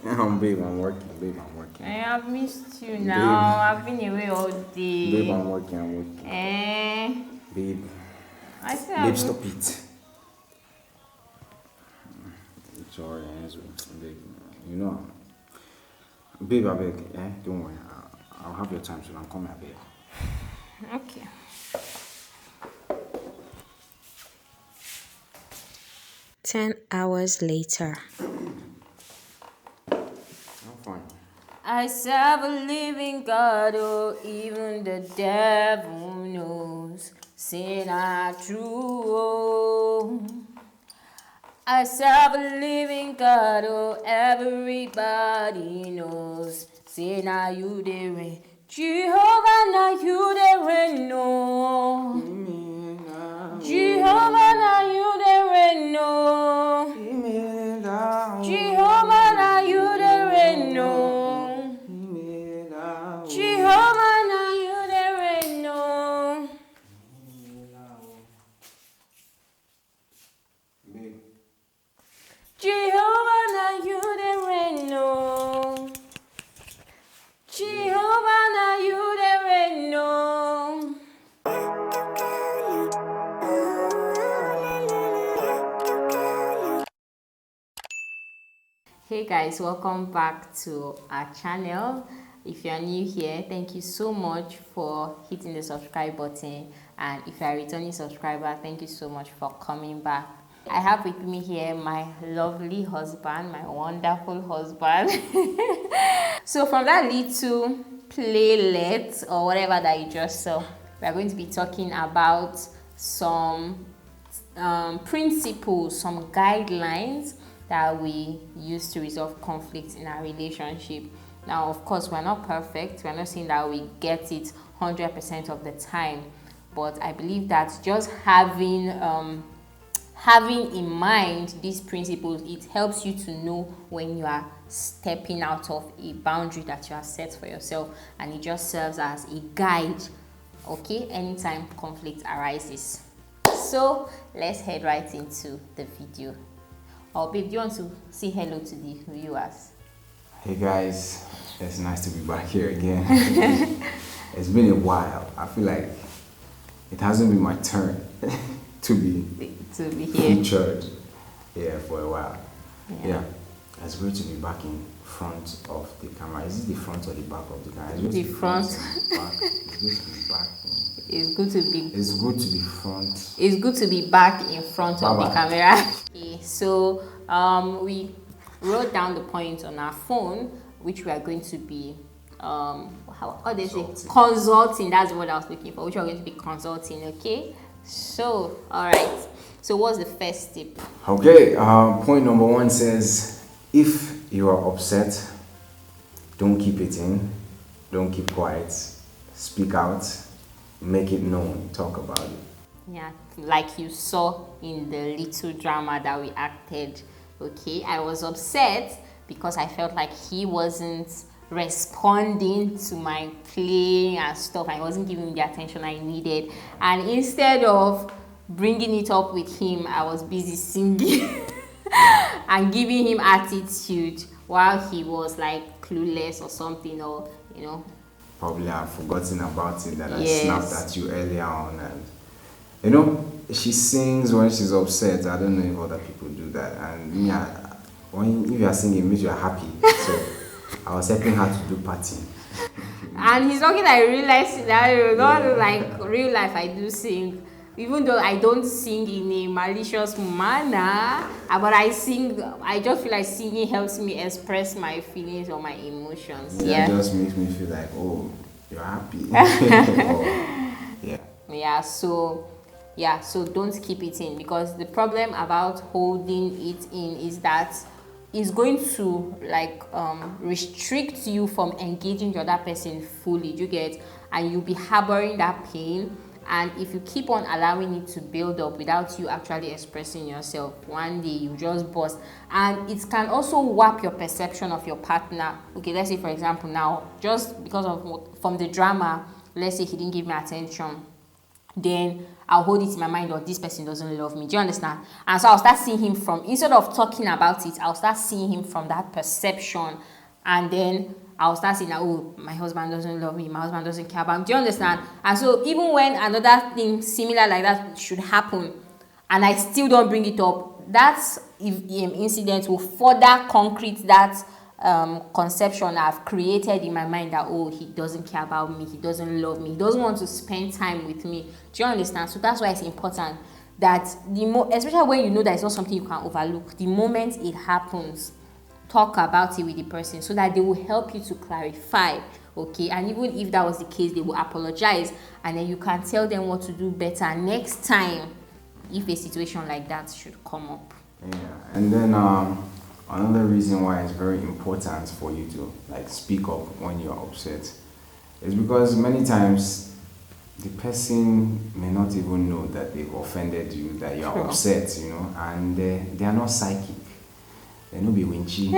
Babe, I'm working. Babe, I'm working. I've missed you now. I've been away all day. Babe, I'm working. Babe. I still Babe, have... stop it. Sorry, babe. You know, babe, I beg. Don't worry. I'll have your time soon. I'm coming, babe. Okay. Ten hours later. I'm fine. I serve a living God, oh, even the devil knows. Sin are true, oh. I serve a living God, oh, everybody knows. Say now you the reign, Jehovah, now you the reign, no. Jehovah, now you the reign, no. Jehovah, now you the reign, no. Jehovah, now you the reign, no. Jehovah, now you the reign, no. Jehovah, now you the reign, no. Hey guys, welcome back to our channel. If you are new here, thank you so much for hitting the subscribe button, and if you are a returning subscriber, thank you so much for coming back. I have with me here my lovely husband, my wonderful husband. So from that little playlet or whatever that you just saw, we are going to be talking about some principles, some guidelines that we use to resolve conflicts in our relationship. Now, of course, we're not perfect. We're not saying that we get it 100% of the time, but I believe that just having in mind these principles, it helps you to know when you are stepping out of a boundary that you have set for yourself, and it just serves as a guide, okay, anytime conflict arises. So let's head right into the video. Oh, babe, do you want to say hello to the viewers? Hey guys, it's nice to be back here again. It's been a while. I feel like it hasn't been my turn to be here featured for a while. Yeah, it's great to be back in front of the camera. Is it the front or the back of the camera? The front. It's good to be back. It's good to be back. It's good to be front. It's good to be back in front of the camera. Okay, so we wrote down the points on our phone, which we are going to be consulting. That's what I was looking for, which we are going to be consulting. Okay, so all right, so what's the first tip? Okay, point number 1 says, if you are upset, don't keep it in, don't keep quiet, speak out, make it known, talk about it. Yeah, like you saw in the little drama that we acted. Okay, I was upset because I felt like he wasn't responding to my playing and stuff. I wasn't giving him the attention I needed, and instead of bringing it up with him, I was busy singing and giving him attitude while he was like clueless or something, or you know, probably I've forgotten about it, that yes. I snapped at you earlier on. And you know, she sings when she's upset. I don't know if other people do that. And me, if you are singing, it means you are happy. So I was helping her to do party. And he's talking, I realized that not like real life I do sing, even though I don't sing in a malicious manner, but I sing. I just feel like singing helps me express my feelings or my emotions. Yeah, it just makes me feel like, oh, you're happy. So don't keep it in, because the problem about holding it in is that it's going to like restrict you from engaging the other person fully. You get, and you'll be harboring that pain. And if you keep on allowing it to build up without you actually expressing yourself, one day you just burst. And it can also warp your perception of your partner. Okay, let's say for example now, just because of from the drama, let's say he didn't give me attention, then I'll hold it in my mind, or this person doesn't love me. Do you understand? And so I'll start seeing him from, instead of talking about it, I'll start seeing him from that perception. And then I'll start saying, oh, my husband doesn't love me, my husband doesn't care about me. Do you understand? And so even when another thing similar like that should happen, and I still don't bring it up, that incident will further concrete that conception I've created in my mind that, oh, he doesn't care about me, he doesn't love me, he doesn't want to spend time with me. Do you understand? So that's why it's important that especially when you know that it's not something you can overlook, the moment it happens, talk about it with the person so that they will help you to clarify. Okay, and even if that was the case, they will apologize, and then you can tell them what to do better next time if a situation like that should come up. Yeah, and then another reason why it's very important for you to like speak up when you're upset is because many times the person may not even know that they've offended you, that you're upset, you know, and they are not psychic. They no be winchy.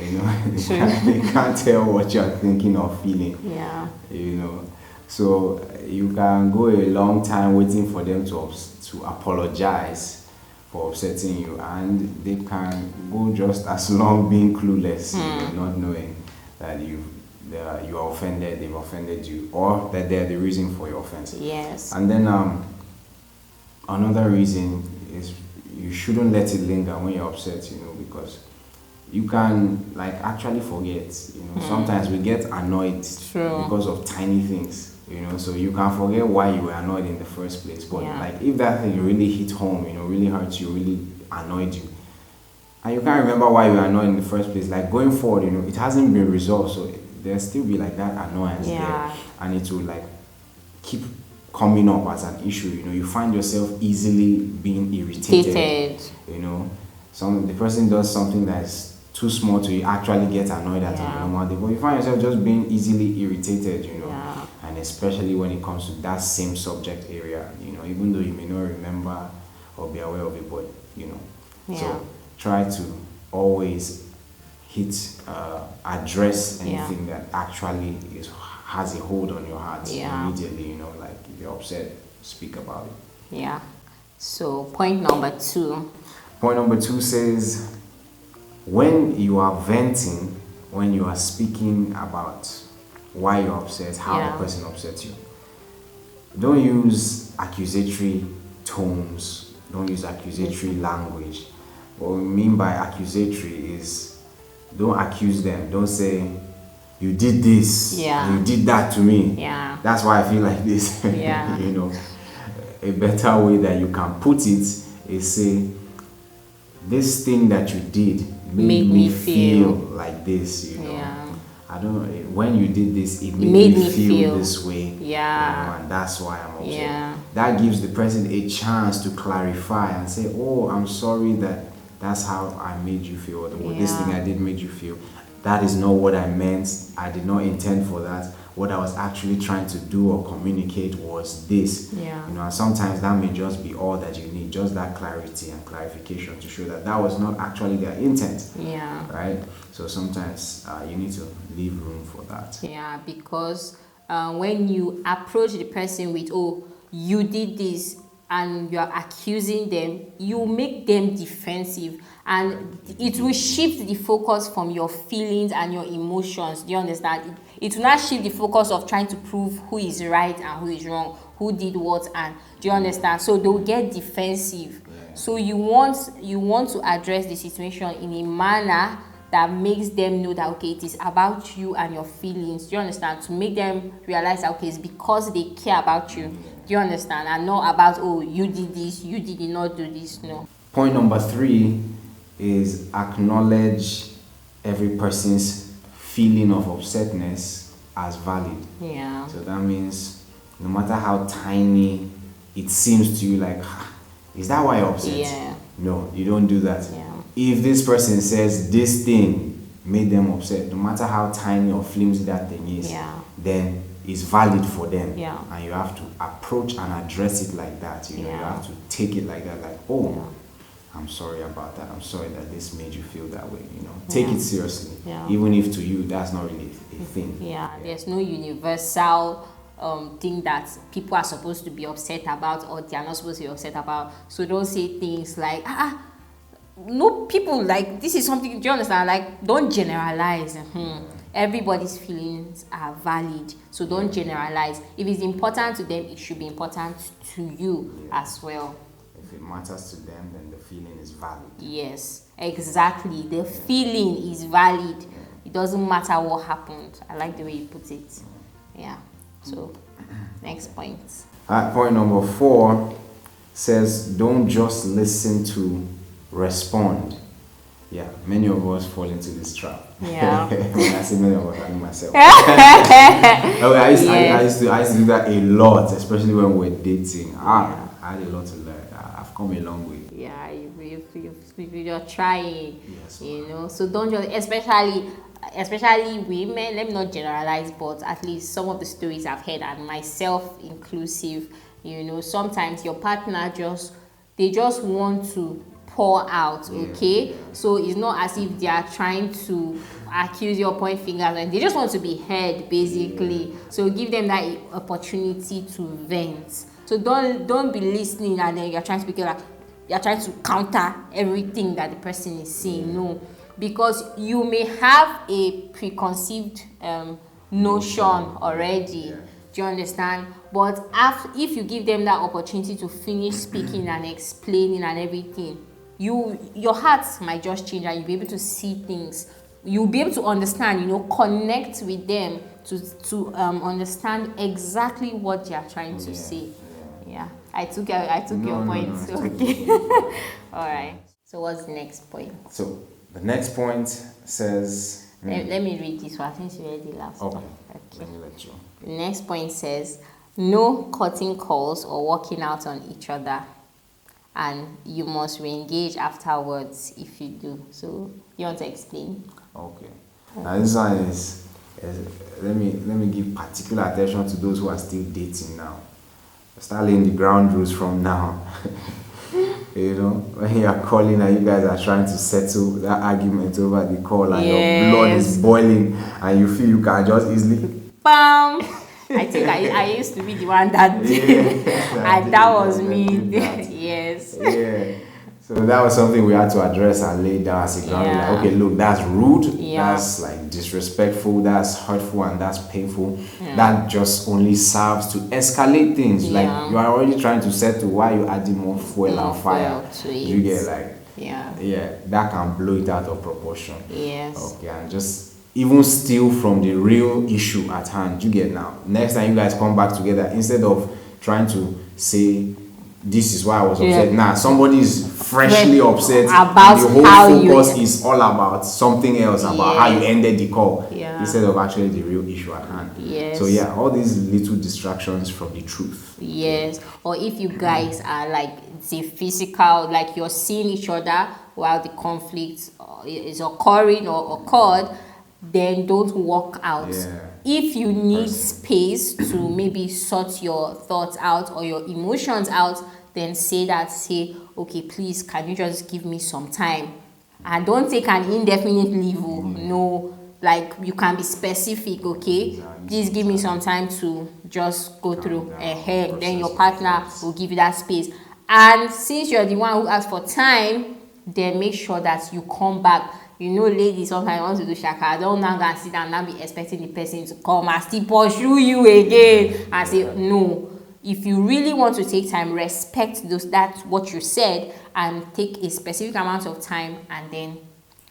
You know, they can't tell what you're thinking or feeling. Yeah. You know, so you can go a long time waiting for them to apologize for upsetting you, and they can go just as long being clueless, you know, not knowing that you are offended, they've offended you, or that they're the reason for your offense. Yes. And then another reason is you shouldn't let it linger when you're upset, you know, because you can like actually forget, you know. Sometimes we get annoyed because of tiny things, you know, so you can forget why you were annoyed in the first place. But like if that thing really hit home, you know, really hurt you, really annoyed you, and you can't remember why you were annoyed in the first place, like going forward, you know, it hasn't been resolved, so there'll still be like that annoyance there, and it will like keep coming up as an issue. You know, you find yourself easily being irritated. You know, the person does something that's too small to you actually get annoyed at on a normal day, but you find yourself just being easily irritated, you know. And especially when it comes to that same subject area, you know, even though you may not remember or be aware of it, but you know, so try to always address anything that actually has a hold on your heart immediately, you know, like if you're upset, speak about it. Yeah. So point number 2. Point number 2 says, when you are venting, when you are speaking about why you're upset, how the person upsets you, don't use accusatory tones, don't use accusatory language. What we mean by accusatory is don't accuse them. Don't say, you did this, you did that to me. That's why I feel like this. You know, a better way that you can put it is say, this thing that you did made me feel like this, you know. When you did this, it made me feel this way. You know, and that's why I'm upset. That gives the person a chance to clarify and say, oh, I'm sorry that's how I made you feel, or this thing I did made you feel. That is not what I meant. I did not intend for that. What I was actually trying to do or communicate was this. You know, and sometimes that may just be all that you need, just that clarity and clarification to show that was not actually their intent. Right? So sometimes you need to leave room for that. Because when you approach the person with, oh, you did this, and you're accusing them, you make them defensive, and it will shift the focus from your feelings and your emotions. Do you understand? It will not shift the focus of trying to prove who is right and who is wrong, who did what, and do you understand? So they'll get defensive. So you want to address the situation in a manner that makes them know that, okay, it is about you and your feelings. Do you understand? To make them realize that, okay, it's because they care about you. Do you understand? And not about, oh, you did this, you did not do this. No. Point number 3 is acknowledge every person's feeling of upsetness as valid. So that means no matter how tiny it seems to you, like, is that why you're upset? No, you don't do that. If this person says this thing made them upset, no matter how tiny or flimsy that thing is, then it's valid for them. And you have to approach and address it like that. You know, you have to take it like that, like, oh, I'm sorry about that. I'm sorry that this made you feel that way. You know, take it seriously, even if to you that's not really a thing. There's no universal thing that people are supposed to be upset about or they are not supposed to be upset about. So don't say things like no, people like this is something. Do you understand? Like, don't generalize. Everybody's feelings are valid, so don't generalize. If it's important to them, it should be important to you as well. If it matters to them, then the feeling is valid. Yes, exactly. The feeling is valid. It doesn't matter what happened. I like the way you put it. Yeah. So, next point. Point number 4 says, don't just listen to respond. Yeah, many of us fall into this trap. Yeah. When I say many of us, I mean myself. I used to do that a lot, especially when we're dating. I had a lot to learn. I've come a long way. Yeah, you're trying. Yes, you know. So don't just, especially women. Let me not generalize, but at least some of the stories I've heard, and myself inclusive. You know, sometimes your partner they just want to pour out, okay? So it's not as if they are trying to accuse you or point fingers, and they just want to be heard, basically. So give them that opportunity to vent. So don't be listening and then you're trying to you're trying to counter everything that the person is saying. No, because you may have a preconceived notion already. Do you understand? But if you give them that opportunity to finish speaking and explaining and everything, your heart might just change and you'll be able to see things. You'll be able to understand, connect with them to understand exactly what they are trying to say. Yeah, I took your point. Okay. All right. So what's the next point? So the next point says. Let me read this one since you read the last one. Okay. Let me let you. The next point says, no cutting calls or walking out on each other, and you must re-engage afterwards if you do. So you want to explain? Okay. Now this one is let me give particular attention to those who are still dating now. Start laying the ground rules from now. When you are calling and you guys are trying to settle that argument over the call and your blood is boiling and you feel you can just easily bam. I think I used to be the one that did, and that was me. Yes. Yeah. So that was something we had to address and lay down as a ground. Yeah. Like, okay, look, that's rude. Yeah. That's like disrespectful. That's hurtful, and that's painful. Yeah. That just only serves to escalate things. Yeah. Like you are already trying to settle. Why you adding more fuel and fire? You get like that can blow it out of proportion. Yes. Okay, and just even steal from the real issue at hand. You get now. Next time you guys come back together, instead of trying to say, this is why I was upset. Nah, somebody is freshly upset about the whole how focus is all about something else, about how you ended the call, instead of actually the real issue at hand. So all these little distractions from the truth. Or if you guys are like, say, physical, like you're seeing each other while the conflict is occurring or occurred, then don't walk out. If you need space to maybe sort your thoughts out or your emotions out, then say, okay, please, can you just give me some time? And don't take an indefinite leave. No, like you can be specific, okay? Please give me some time to just go through ahead. Then your partner will give you that space. And since you're the one who asked for time, then make sure that you come back. Ladies sometimes want to do shaka. I don't now go and sit down and be expecting the person to come and still pursue you again and say no. If you really want to take time, respect that's what you said, and take a specific amount of time and then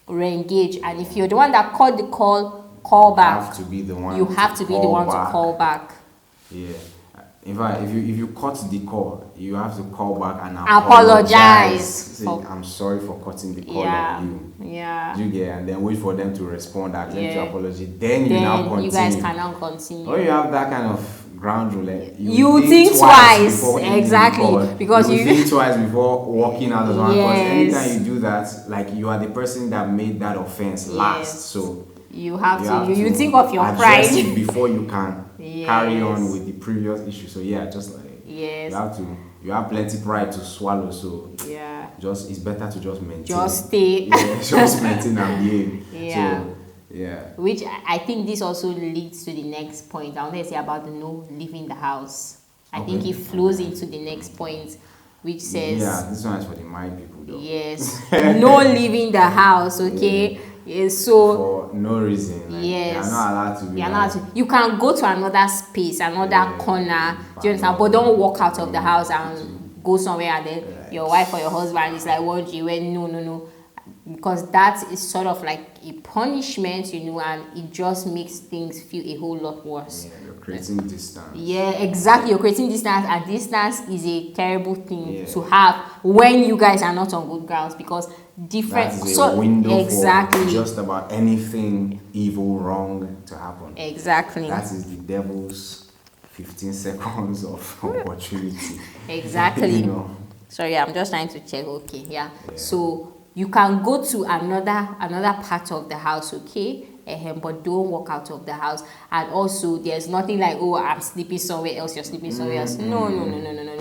re-engage. And if you're the one that called the call back. You have to be the one. You have to be the one to call back. Yeah. In fact, if you cut the call, you have to call back and apologize. Say, I'm sorry for cutting the call on you. You get, and then wait for them to respond, accept your apology. Then you now continue. You guys cannot continue. When you have that kind of ground rule, you think twice. Exactly. Because you think twice before walking out of one. Because anytime you do that, like you are the person that made that offense last. So you have to think of your pride it before you can carry on with the previous issue. So just like you have plenty pride to swallow. So it's better to just maintain. Just stay. Just maintain and behave. So Yeah. Which I think this also leads to the next point. I want to say about the no leaving the house. I think it flows into the next point, which says, yeah, this one is for the married people though. yes, no leaving the house. Okay. Yes, so for no reason. Like, yes, they are not allowed to be. You are not. You can go to another space, another corner. Do you understand? But don't walk out of the house and go somewhere, and then your wife or your husband is like, "What you went? No, no, no," because that is sort of like a punishment, and it just makes things feel a whole lot worse. Yeah, you're creating distance. Yeah, exactly. You're creating distance, and distance is a terrible thing to have when you guys are not on good grounds, because different. That is a window exactly. for just about anything evil, wrong to happen. Exactly. That is the devil's 15 seconds of opportunity. Exactly. Sorry, I'm just trying to check. Okay, yeah. So you can go to another part of the house, okay? But don't walk out of the house. And also, there's nothing like, oh, I'm sleeping somewhere else, you're sleeping somewhere else. No,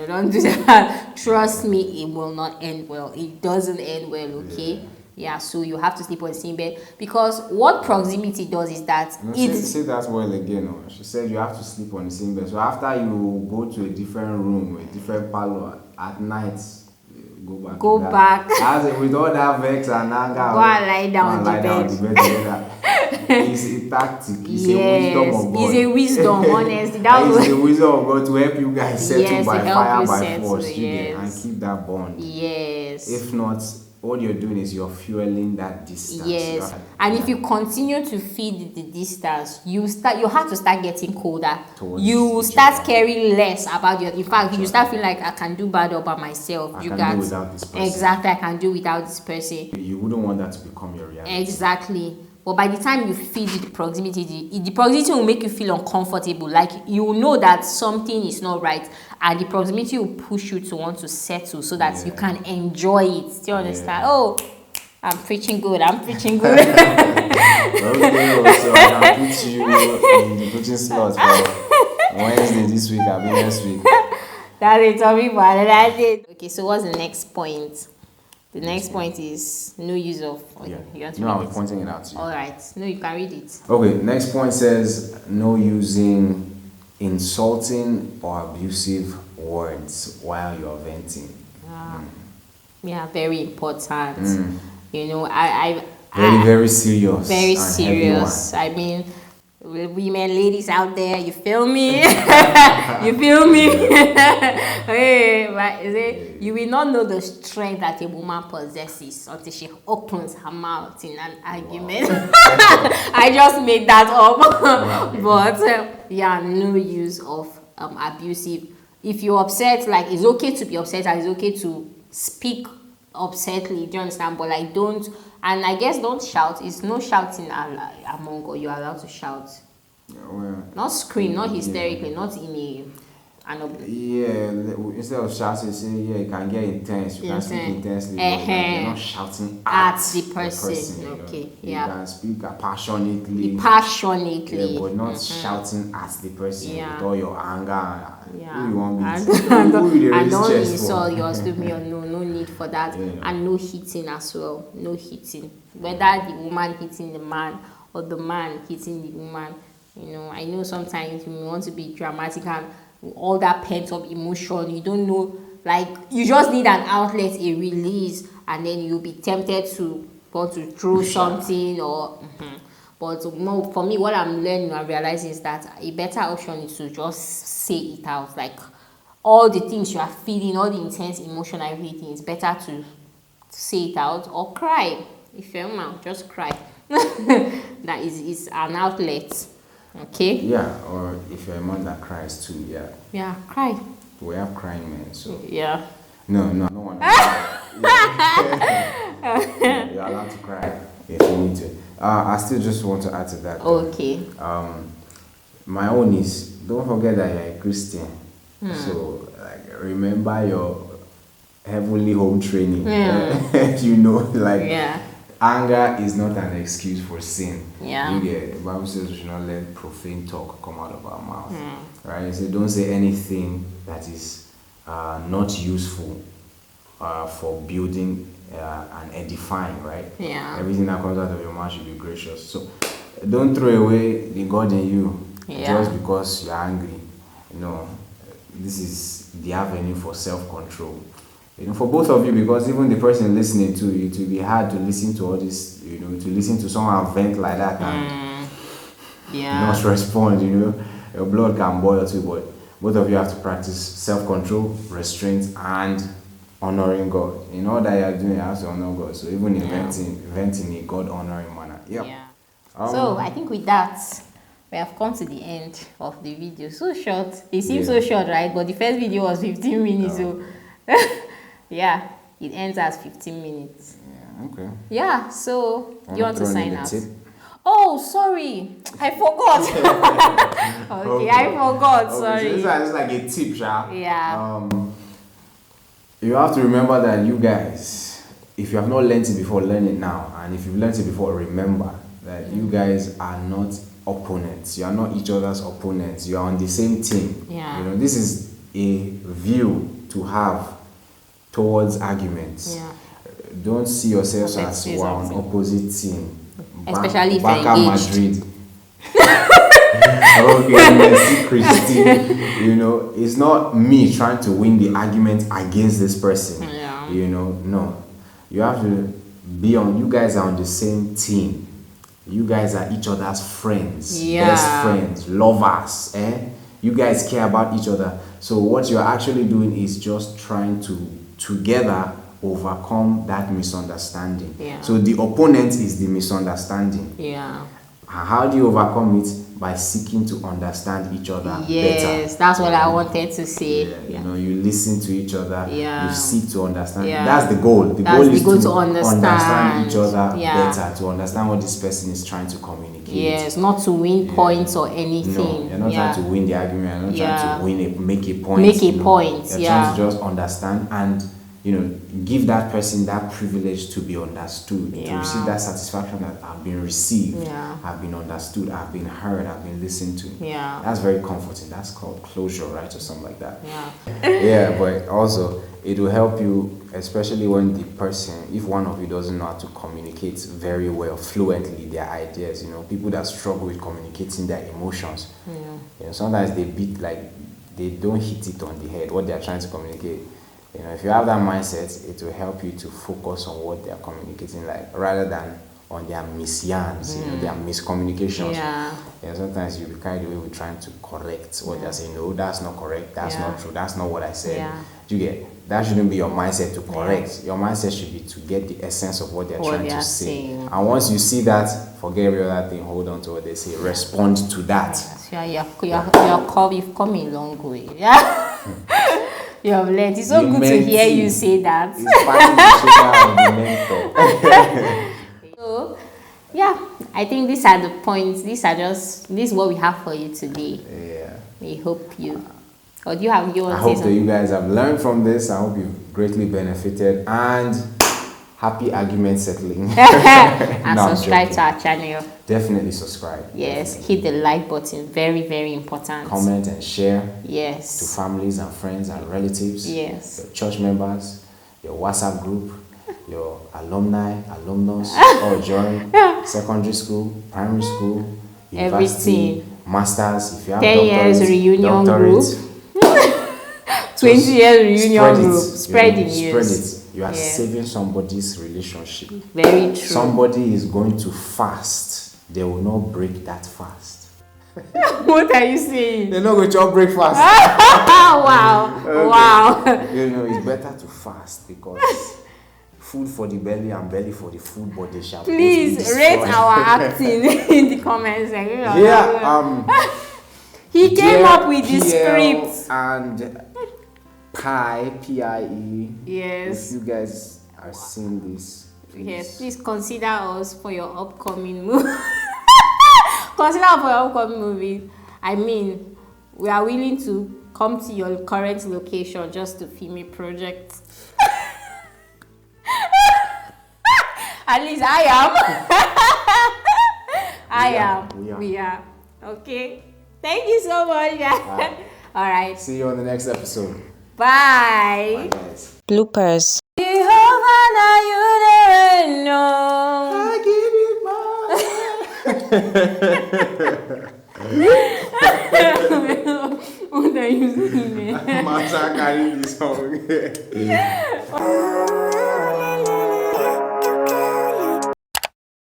don't do that. Trust me, it will not end well. It doesn't end well, okay? Yeah, so you have to sleep on the same bed, because what proximity does is that say that well again. She said you have to sleep on the same bed. So after you go to a different room, a different parlor at night, go back. As with all that vex and anger, go and lie down on the bed. It's a tactic. It's a wisdom of God. It's a wisdom, honestly. It's the wisdom of God to help you guys settle by fire, by settle, force, and keep that bond. Yes. If not, all you're doing is you're fueling that distance. Yes. And if you continue to feed the distance, you have to start getting colder. You start caring less about your. In fact, you start feeling like I can do bad all by myself. I can do without this person. Exactly, I can do without this person. You wouldn't want that to become your reality. Exactly. But by the time you feed the proximity, the proximity will make you feel uncomfortable. Like you know that something is not right, and the proximity will push you to want to settle so that you can enjoy it. Do you understand? Oh, I'm preaching good. Okay, so I can put you in the preaching slot for Wednesday this week. I'll be next week. That's it, topic for another day. Okay, so what's the next point? The next point is no use of. Okay, you want to I was pointing it out to you. All right. No, you can read it. Okay, next point says no using insulting or abusive words while you're venting. Yeah, very important. I very serious. Very serious. I mean, women, ladies out there, you feel me? You feel me? Hey, you will not know the strength that a woman possesses until she opens her mouth in an argument. I just made that up. But no use of abusive. If you're upset, like it's okay to be upset and it's okay to speak upsetly. Do you understand? But like don't. And I guess don't shout. It's no shouting among, or you're allowed to shout. Not scream, not hysterically, not in a. Instead of shouting, say you can get intense. You can speak intensely. But you're not shouting at the person. Okay, you can speak passionately. But not shouting at the person with all your anger. Who you want and don't insult your stupid. No need for that. And no hitting as well. No hitting. Whether the woman hitting the man or the man hitting the woman. I know sometimes you want to be dramatic and all that pent up emotion. You don't know, like you just need an outlet, a release, and then you'll be tempted to want to throw something or. But no, for me, what I'm learning and realizing is that a better option is to just say it out. Like all the things you are feeling, all the intense emotion, everything, it's better to say it out or cry. If you're a man, just cry. That is an outlet. Okay? Yeah, or if you're a man that cries too, Yeah, cry. We have crying men, so. Yeah. No one. You're allowed to cry if you need to. I still just want to add to that. Okay. My own is, don't forget that you're a Christian. So, remember your heavenly home training. Anger is not an excuse for sin. The Bible says we should not let profane talk come out of our mouth. Right? So don't say anything that is not useful for building and edifying, right? Yeah. Everything that comes out of your mouth should be gracious. So don't throw away the God in you Yeah. just because you're angry. This is the avenue for self-control. For both of you, because even the person listening to you, it will be hard to listen to all this. To listen to someone vent like that and not respond. Your blood can boil too. But both of you have to practice self-control, restraint, and honoring God. In all that you are doing, you have to honor God. So even in venting in a God-honoring manner. Yep. Yeah. So I think with that, we have come to the end of the video. So short. It seems so short, right? But the first video was 15 minutes. So yeah, it ends as 15 minutes. Yeah, okay. Yeah, so you want to sign out? Tip? Oh, sorry. I forgot. Okay, I forgot. Sorry. So this is like a tip, Sha. Yeah. You have to remember that you guys, if you have not learned it before, learn it now. And if you've learned it before, remember that you guys are not opponents. You are not each other's opponents. You are on the same team. Yeah. This is a view to have towards arguments. Yeah. Don't see yourselves as we're on opposite team. Especially if Barca you're engaged. Madrid. Okay, Messi, Cristi. It's not me trying to win the argument against this person. Yeah. No. You have to be on. You guys are on the same team. You guys are each other's friends, best friends, lovers. You guys care about each other. So what you're actually doing is just trying to together overcome that misunderstanding. Yeah. So the opponent is the misunderstanding. Yeah. How do you overcome it? By seeking to understand each other better. Yes, that's what I wanted to say. You listen to each other. Yeah. You seek to understand. Yeah. That's the goal. The goal is to understand each other better, to understand what this person is trying to communicate. Yes, not to win points or anything. No, you're not trying to win the argument. You're not trying to make a point. You're trying to just understand and give that person that privilege to be understood, to receive that satisfaction that I've been received, I've been understood, I've been heard, I've been listened to. Yeah. That's very comforting. That's called closure, right? Or something like that. Yeah. But also it will help you, especially when the person, if one of you doesn't know how to communicate very well, fluently, their ideas, people that struggle with communicating their emotions. Sometimes they don't hit it on the head, what they're trying to communicate. If you have that mindset, it will help you to focus on what they are communicating, rather than on their misyans, their miscommunications. Sometimes you be carried away with trying to correct what they're saying. No, that's not correct. That's not true. That's not what I said. You get that shouldn't be your mindset to correct. Your mindset should be to get the essence of what they're trying to say. And once you see that, forget every other thing. Hold on to what they say. Respond to that. You've come a long way. Yeah. You have learned. It's so good to hear you say that. It's part of the mentor. So, I think these are the points. This is what we have for you today. Yeah. We hope you. Or do you have your? I hope that you guys have learned from this. I hope you've greatly benefited and happy argument settling. And subscribe to our channel. Definitely subscribe. Yes, hit the like button. Very, very important. Comment and share. Yes. To families and friends and relatives. Yes. Your church members, your WhatsApp group, your alumnus, or join secondary school, primary school, university, masters. If you have 10 years reunion group. 20 years reunion group. Spread the news. Spread it. You are saving somebody's relationship. Very true. Somebody is going to fast. They will not break that fast. What are you saying? They're not going to breakfast. Wow. Okay. Wow. It's better to fast because food for the belly and belly for the food, but they shall please rate our acting in the comments section. He came up with the script. And P-I-E. Yes. If you guys are seeing this, please consider us for your upcoming movie. Consider us for your upcoming movie. I mean, we are willing to come to your current location just to film a project. At least I am. We are. Okay. Thank you so much, guys. All right. See you on the next episode. Bye. Bye, guys. Bloopers. Jehovah, now you never know. I give you my What are you saying? Masa carrying this song.